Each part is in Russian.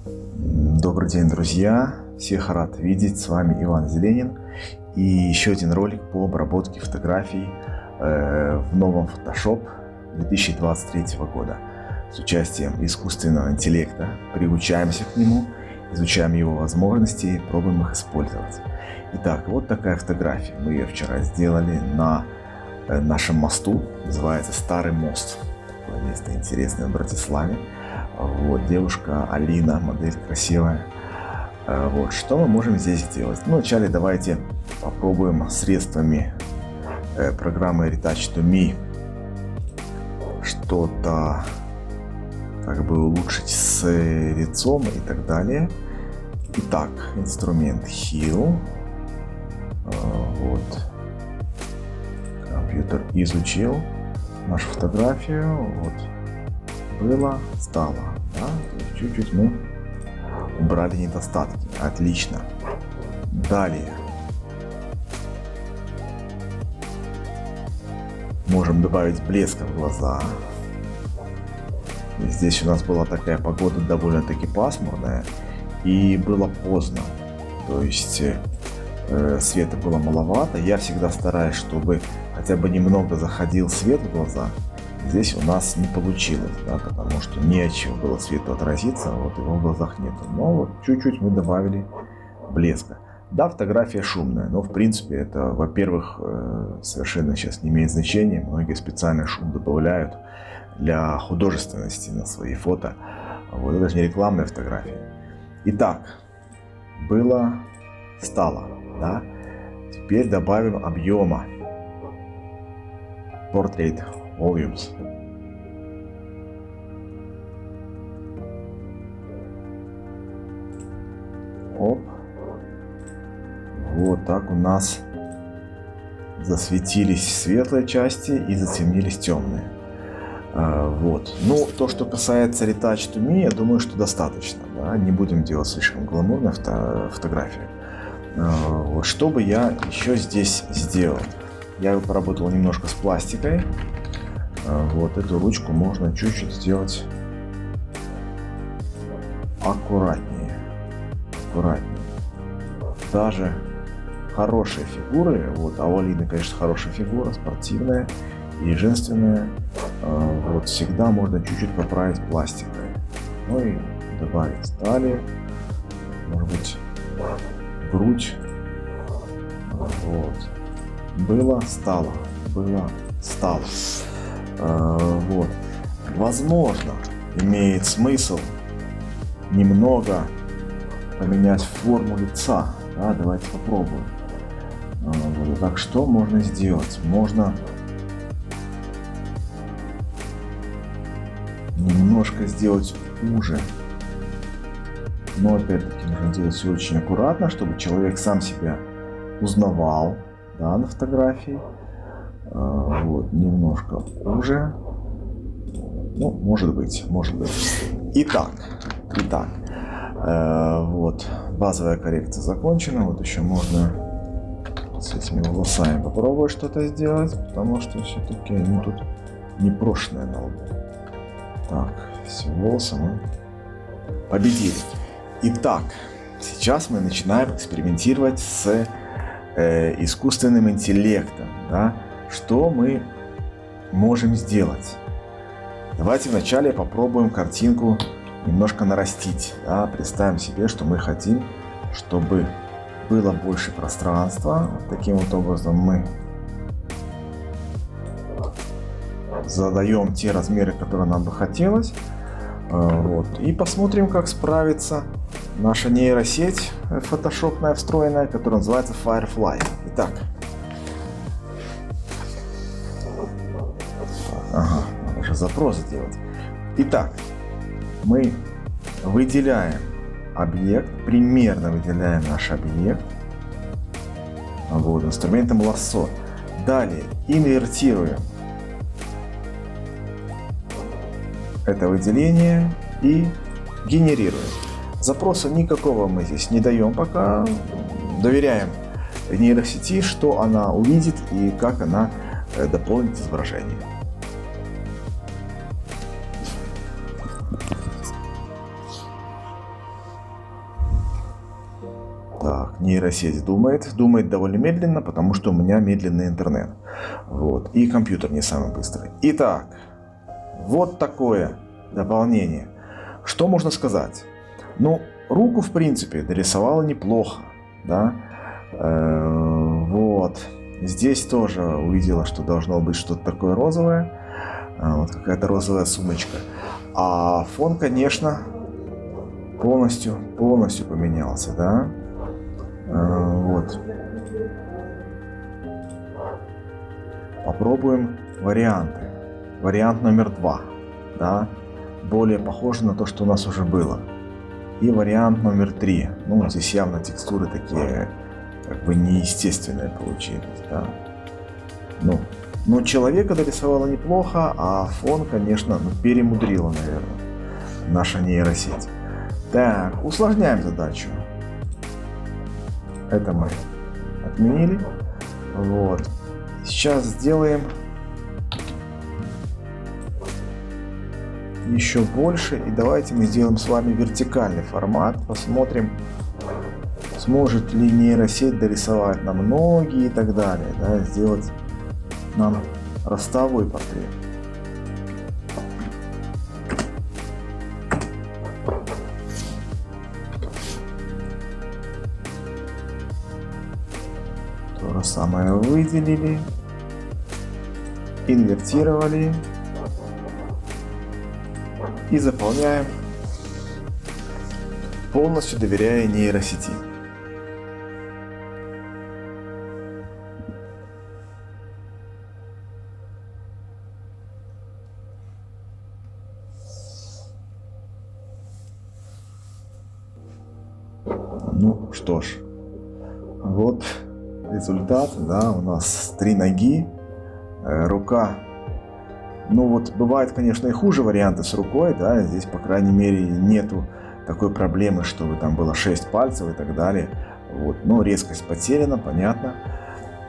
Добрый день, друзья! Всех рад видеть, с вами Иван Зеленин и еще один ролик по обработке фотографий в новом Photoshop 2023 года с участием искусственного интеллекта. Приучаемся к нему, изучаем его возможности и пробуем их использовать. Итак, вот такая фотография. Мы ее вчера сделали на нашем мосту, называется Старый мост. Такое место интересное в Братиславе. Вот, девушка Алина, модель красивая. Вот, что мы можем здесь сделать? Ну, вначале давайте попробуем средствами программы Retouch2Me что-то как бы улучшить с лицом и так далее. Итак, инструмент Heal. Вот. Компьютер изучил нашу фотографию. Вот. Было, стало. Да? Чуть-чуть мы убрали недостатки. Отлично. Далее. Можем добавить блеска в глаза. Здесь у нас была такая погода довольно-таки пасмурная. И было поздно. То есть света было маловато. Я всегда стараюсь, чтобы хотя бы немного заходил свет в глаза. Здесь у нас не получилось, да, потому что не от чего было свету отразиться, вот его в глазах нету. Но вот чуть-чуть мы добавили блеска. Да, фотография шумная, но в принципе это, во-первых, совершенно сейчас не имеет значения. Многие специально шум добавляют для художественности на свои фото. Вот, это же не рекламная фотография. Итак, было, стало, да. Теперь добавим объема. Portrait Volumes. Оп. Вот так у нас засветились светлые части и затемнились темные. Вот. Ну, то, что касается Retouch2Me, я думаю, что достаточно. Да? Не будем делать слишком гламурную фотографию. Вот. Что бы я еще здесь сделал? Я поработал немножко с пластикой. Вот эту ручку можно чуть-чуть сделать аккуратнее. Даже хорошие фигуры, вот, а у Алины, конечно, хорошая фигура, спортивная и женственная, вот, всегда можно чуть-чуть поправить пластикой. Ну и добавить талию, может быть, грудь. Вот. Было, стало. Было, стало. Вот. Возможно, имеет смысл немного поменять форму лица. Да, давайте попробуем. Вот. Так, что можно сделать? Можно немножко сделать уже. Но опять-таки нужно делать все очень аккуратно, чтобы человек сам себя узнавал, да, на фотографии. Вот, немножко уже. Ну, может быть. Итак, вот, базовая коррекция закончена. Вот еще можно с этими волосами попробовать что-то сделать, потому что все-таки они тут непрошенные на лбу. Так, все волосы мы победили. Итак, сейчас мы начинаем экспериментировать с искусственным интеллектом. Да? Что мы можем сделать? Давайте вначале попробуем картинку немножко нарастить. Да? Представим себе, что мы хотим, чтобы было больше пространства. Вот таким вот образом мы задаем те размеры, которые нам бы хотелось. Вот. И посмотрим, как справится наша нейросеть фотошопная встроенная, которая называется Firefly. Итак. Ага, надо же запрос сделать. Итак, мы выделяем объект, примерно выделяем наш объект. Вот, инструментом лассо. Далее инвертируем это выделение и генерируем. Запроса никакого мы здесь не даем пока. Доверяем нейросети, что она увидит и как она дополнит изображение. Так, нейросеть думает довольно медленно, потому что у меня медленный интернет. Вот. И компьютер не самый быстрый. Итак, вот такое дополнение. Что можно сказать? Ну, руку, в принципе, дорисовала неплохо, да. Вот. Здесь тоже увидела, что должно быть что-то такое розовое. Вот какая-то розовая сумочка. А фон, конечно, полностью поменялся, да. Вот. Попробуем варианты. Вариант номер 2, да, более похоже на то, что у нас уже было. И вариант номер 3. Ну, здесь явно текстуры такие, как бы неестественные получились, да. Ну, человека дорисовала неплохо, а фон, конечно, перемудрила, наверное, наша нейросеть. Так, усложняем задачу. Это мы отменили. Вот. Сейчас сделаем еще больше. И давайте мы сделаем с вами вертикальный формат. Посмотрим, сможет ли нейросеть дорисовать нам ноги и так далее. Да, сделать нам ростовой портрет. То же самое выделили, инвертировали и заполняем, полностью доверяя нейросети. Ну что ж, вот результат, да, у нас 3 ноги, рука. Ну вот бывает, конечно, и хуже варианты с рукой, да, здесь, по крайней мере, нету такой проблемы, чтобы там было 6 пальцев и так далее. Вот, но резкость потеряна, понятно.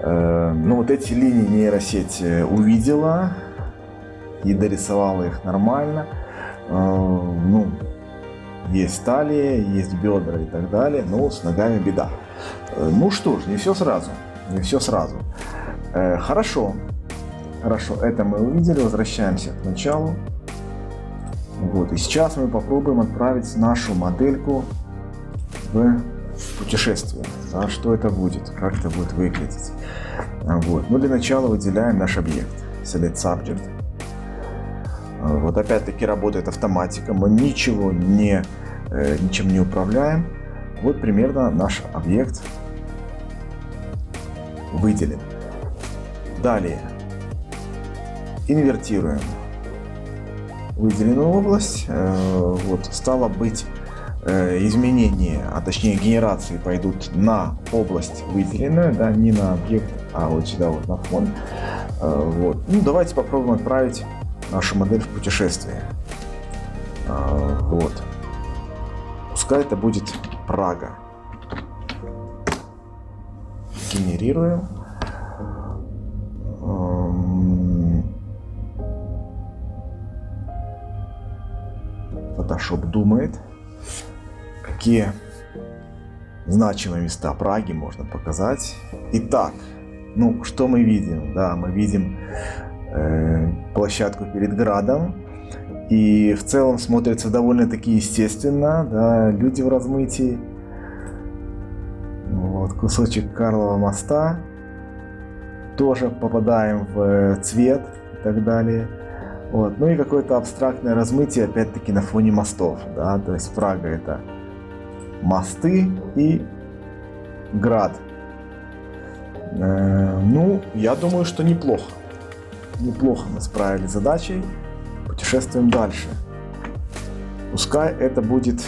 Но вот эти линии нейросеть увидела и дорисовала их нормально. Ну, есть талия, есть бедра и так далее, но с ногами беда. Ну что ж, не все сразу. Хорошо, это мы увидели, возвращаемся к началу. Вот, и сейчас мы попробуем отправить нашу модельку в путешествие. Да, что это будет, как это будет выглядеть. Вот. Ну, для начала выделяем наш объект, Select Subject. Вот опять-таки работает автоматика, мы ничем не управляем. Вот примерно наш объект выделен. Далее инвертируем выделенную область. Вот, стало быть, изменения, а точнее генерации пойдут на область выделенную, да, не на объект, а вот сюда вот на фон. Вот. Ну, давайте попробуем отправить нашу модель в путешествие. Вот. Пускай это будет Прага. Генерируем. Photoshop думает, какие значимые места Праги можно показать. Итак, ну что мы видим? Да, мы видим площадку перед градом, и в целом смотрится довольно-таки естественно, да, люди в размытии. Вот, кусочек Карлова моста, тоже попадаем в цвет и так далее. Вот. Ну и какое-то абстрактное размытие, опять-таки, на фоне мостов, да, то есть Прага — это мосты и град. Ну, я думаю, что неплохо. Неплохо мы справились с задачей. Путешествуем дальше. Пускай это будет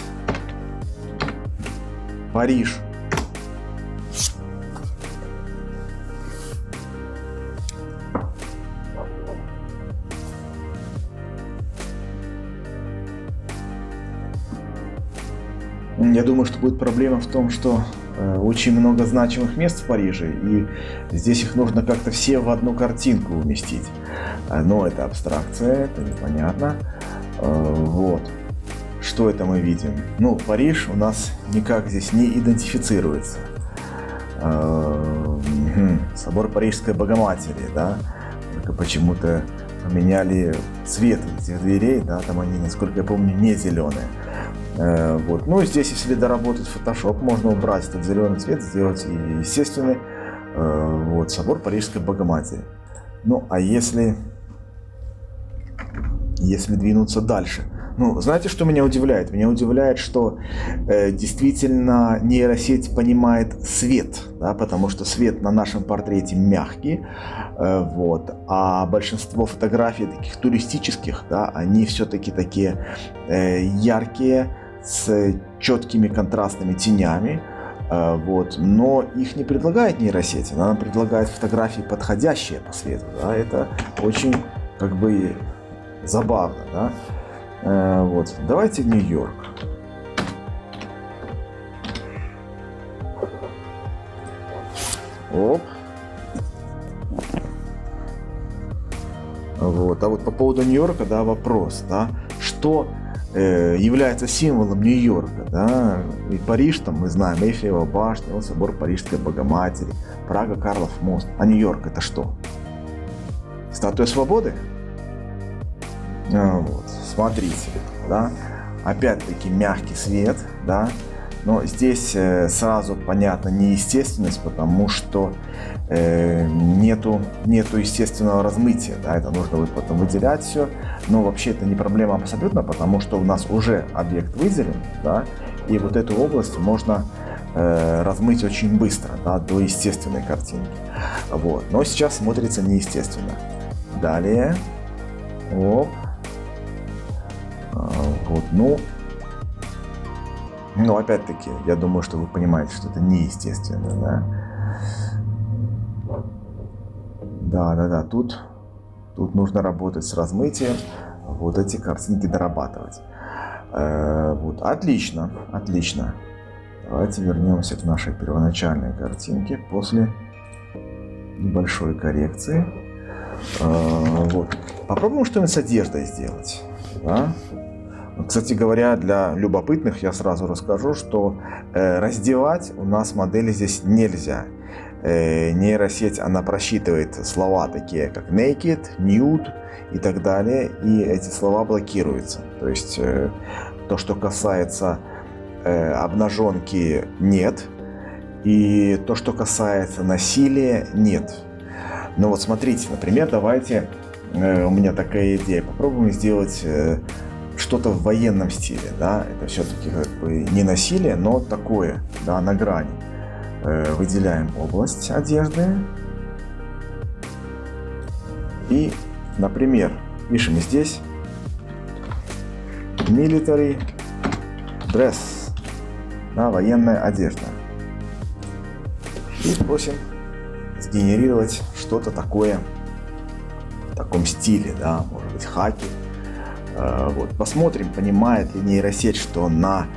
Париж. Я думаю, что будет проблема в том, что очень много значимых мест в Париже, и здесь их нужно как-то все в одну картинку уместить. Но это абстракция, это непонятно. Вот. что это мы видим? Ну, Париж у нас никак здесь не идентифицируется. Собор Парижской Богоматери, да, только почему-то поменяли цвет этих дверей, да, там они, насколько я помню, не зеленые. Вот. Ну, здесь, если доработать Photoshop, можно убрать этот зеленый цвет, сделать естественный. Вот, собор Парижской Богоматери. Ну, а если двинуться дальше? Ну, знаете, что меня удивляет? Меня удивляет, что действительно нейросеть понимает свет, да, потому что свет на нашем портрете мягкий, вот, а большинство фотографий таких туристических, да, они все-таки такие яркие, с четкими контрастными тенями, вот, но их не предлагает нейросеть, она предлагает фотографии, подходящие по свету, да, это очень, как бы, забавно, да. Вот, давайте Нью-Йорк. Оп. Вот, а вот по поводу Нью-Йорка, да, вопрос, да, что является символом Нью-Йорка, да, и Париж, там мы знаем, Эйфелева башня, вот собор Парижской Богоматери, Прага, Карлов мост, а Нью-Йорк это что? Статуя Свободы? Вот, смотрите, да, опять-таки мягкий свет, да, но здесь сразу понятно неестественность, потому что нету естественного размытия, да, это нужно будет потом выделять все, но вообще это не проблема абсолютно, потому что у нас уже объект выделен, да, и вот эту область можно размыть очень быстро, да, до естественной картинки, вот, но сейчас смотрится неестественно. Далее, оп. Вот, ну, опять-таки, я думаю, что вы понимаете, что это неестественно, да. Да, тут нужно работать с размытием, вот эти картинки дорабатывать. Вот, отлично. Давайте вернемся к нашей первоначальной картинке после небольшой коррекции. Вот, попробуем что-нибудь с одеждой сделать, да? Кстати говоря, для любопытных я сразу расскажу, что раздевать у нас модели здесь нельзя. Нейросеть, она просчитывает слова такие, как naked, nude и так далее, и эти слова блокируются. То есть то, что касается обнаженки, нет, и то, что касается насилия, нет. Но вот смотрите, например, давайте, у меня такая идея, попробуем сделать что-то в военном стиле, да, это все-таки как бы не насилие, но такое, да, на грани. Выделяем область одежды и, например, пишем здесь military dress, да, военная одежда, и просим сгенерировать что-то такое в таком стиле, да, может быть хаки. Вот. Посмотрим, понимает ли нейросеть, что на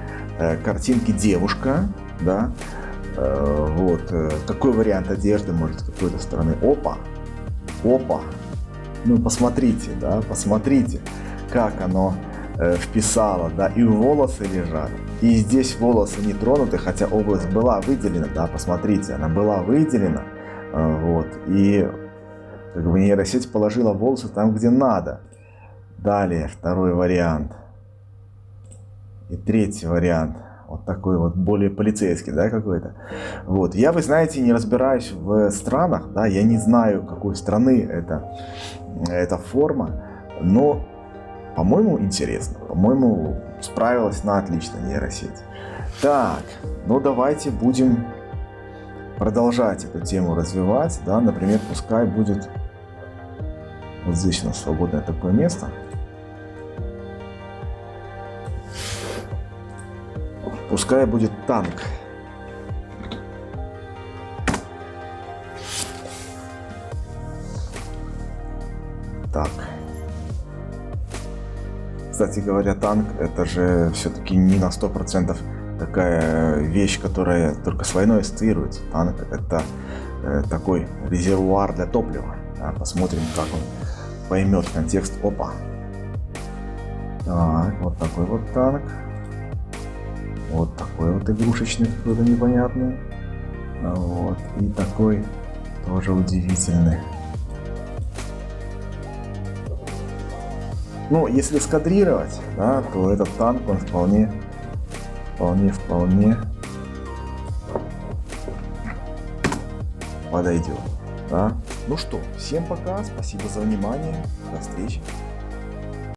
картинке девушка, да, вот, какой вариант одежды, может, с какой-то стороны. Опа, ну посмотрите, да, посмотрите, как оно вписало, да, и волосы лежат, и здесь волосы не тронуты, хотя область была выделена, да, посмотрите, она была выделена, вот, и как бы нейросеть положила волосы там, где надо. Далее второй вариант и третий вариант, вот такой вот более полицейский, да, какой-то. Вот, я, вы знаете, не разбираюсь в странах, да, я не знаю, какой страны эта форма, но, по-моему, интересно, по-моему, справилась на отлично нейросеть. Так, ну давайте будем продолжать эту тему развивать, да, например, пускай будет вот здесь у нас свободное такое место. Пускай будет танк. Так. Кстати говоря, танк это же все-таки не на 100% такая вещь, которая только с войной ассоциируется. Танк это такой резервуар для топлива. Да, посмотрим, как он поймет контекст. Опа. Так, вот такой вот танк. Вот такой вот игрушечный, какой-то непонятный. Вот. И такой тоже удивительный. Ну, если скадрировать, да, то этот танк, он вполне подойдет. Да? Ну что, всем пока, спасибо за внимание, до встречи.